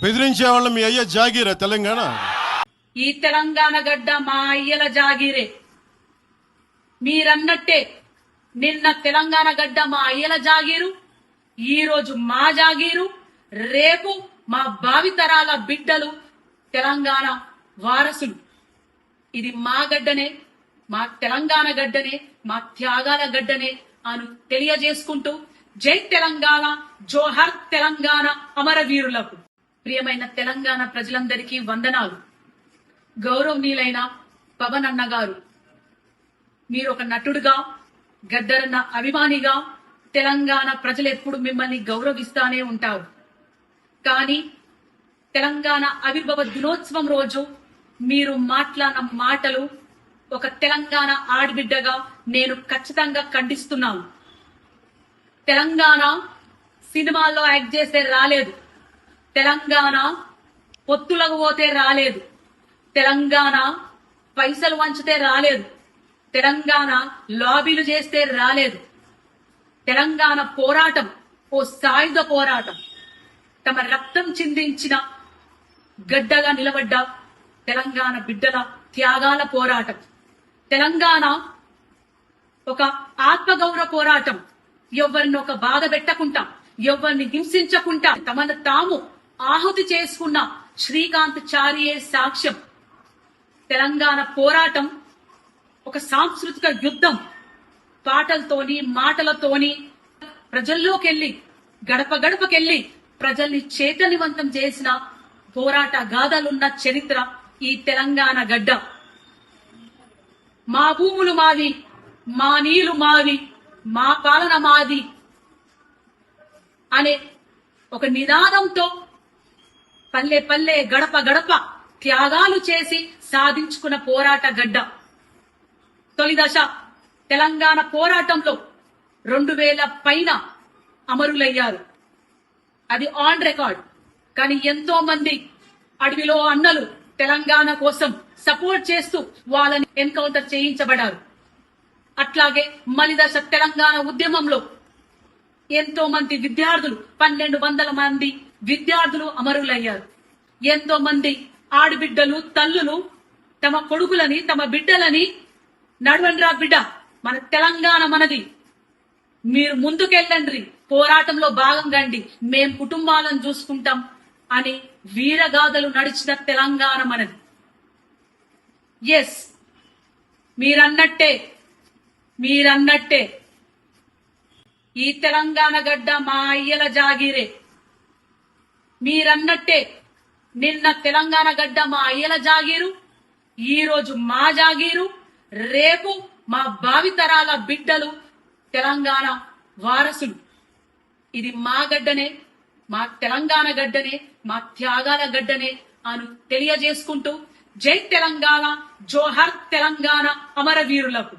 బెదిరించే వాళ్ళ మీ అయ్య జాగీరా తెలంగాణ. ఈ తెలంగాణ గడ్డ మా అయ్యల జాగీరే. మీరన్నట్టే నిన్న తెలంగాణ గడ్డ మా అయ్యల జాగీరు, ఈ రోజు మా జాగీరు, రేపు మా భావితరాల బిడ్డలు తెలంగాణ వారసులు. ఇది మా గడ్డనే, మా తెలంగాణ గడ్డనే, మా త్యాగాల గడ్డనే అను తెలియజేసుకుంటూ జై తెలంగాణ, జోహర్ తెలంగాణ అమరవీరులకు. ప్రియమైన తెలంగాణ ప్రజలందరికీ వందనాలు. గౌరవనీయులైన పవన్ అన్న గారు, మీరు ఒక నటుడుగా, గద్దరన్న అభిమానిగా తెలంగాణ ప్రజలు ఎప్పుడు మిమ్మల్ని గౌరవిస్తానే ఉంటారు. కానీ తెలంగాణ ఆవిర్భావ దినోత్సవం రోజు మీరు మాట్లాడిన మాటలు ఒక తెలంగాణ ఆడబిడ్డగా నేను ఖచ్చితంగా ఖండిస్తున్నాను. తెలంగాణ సినిమాల్లో యాక్ట్ చేస్తే రాలేదు, తెలంగాణ పొత్తులకు పోతే రాలేదు, తెలంగాణ పైసలు వంచితే రాలేదు, తెలంగాణ లాబీలు చేస్తే రాలేదు. తెలంగాణ పోరాటం ఓ సాయుధ పోరాటం. తమ రక్తం చిందించిన గడ్డగా నిలబడ్డ తెలంగాణ బిడ్డల త్యాగాల పోరాటం. తెలంగాణ ఒక ఆత్మగౌరవ పోరాటం. ఎవరిని ఒక బాధ పెట్టకుండా, ఎవరిని హింసించకుండా తమను తాము ఆహుతి చేసుకున్న శ్రీకాంత్ చారియే సాక్ష్యం. తెలంగాణ పోరాటం ఒక సాంస్కృతిక యుద్ధం. పాటలతోని, మాటలతోని ప్రజల్లోకెళ్లి, గడప గడపకెళ్లి ప్రజల్ని చైతన్యవంతం చేసిన పోరాట గాథలున్న చరిత్ర ఈ తెలంగాణ గడ్డ. మా భూములు మావి, మా నీళ్లు మావి, మా పాలన మాది అనే ఒక నినాదంతో పల్లె పల్లె, గడప గడప త్యాగాలు చేసి సాధించుకున్న పోరాట గడ్డ. తొలి దశ తెలంగాణ పోరాటంలో 2000 పైన అమరులయ్యారు. అది ఆన్ రికార్డ్. కానీ ఎంతో మంది అడవిలో అన్నలు తెలంగాణ కోసం సపోర్ట్ చేస్తూ వాళ్ళని ఎన్కౌంటర్ చేయించబడ్డారు. అట్లాగే మలి దశ తెలంగాణ ఉద్యమంలో ఎంతో మంది విద్యార్థులు, 1200 మంది విద్యార్థులు అమరులయ్యారు. ఎంతో మంది ఆడబిడ్డలు, తల్లులు తమ కొడుకులని, తమ బిడ్డలని నడవండ్రా బిడ్డ, మన తెలంగాణ మనది, మీరు ముందుకెళ్ళండి, పోరాటంలో భాగం కండి, మేం కుటుంబాలను చూసుకుంటాం అని వీరగాథలు నడిచిన తెలంగాణ మనది. ఎస్, మీరన్నట్టే ఈ తెలంగాణ గడ్డ మా అయ్యల జాగీరే. మీరన్నట్టే నిన్న తెలంగాణ గడ్డ మా అయ్యల జాగీరు, ఈ రోజు మా జాగీరు, రేపు మా భావితరాల బిడ్డలు తెలంగాణ వారసులు. ఇది మా గడ్డనే, మా తెలంగాణ గడ్డనే, మా త్యాగాల గడ్డనే అను తెలియజేసుకుంటూ జై తెలంగాణ, జోహర్ తెలంగాణ అమరవీరులకు.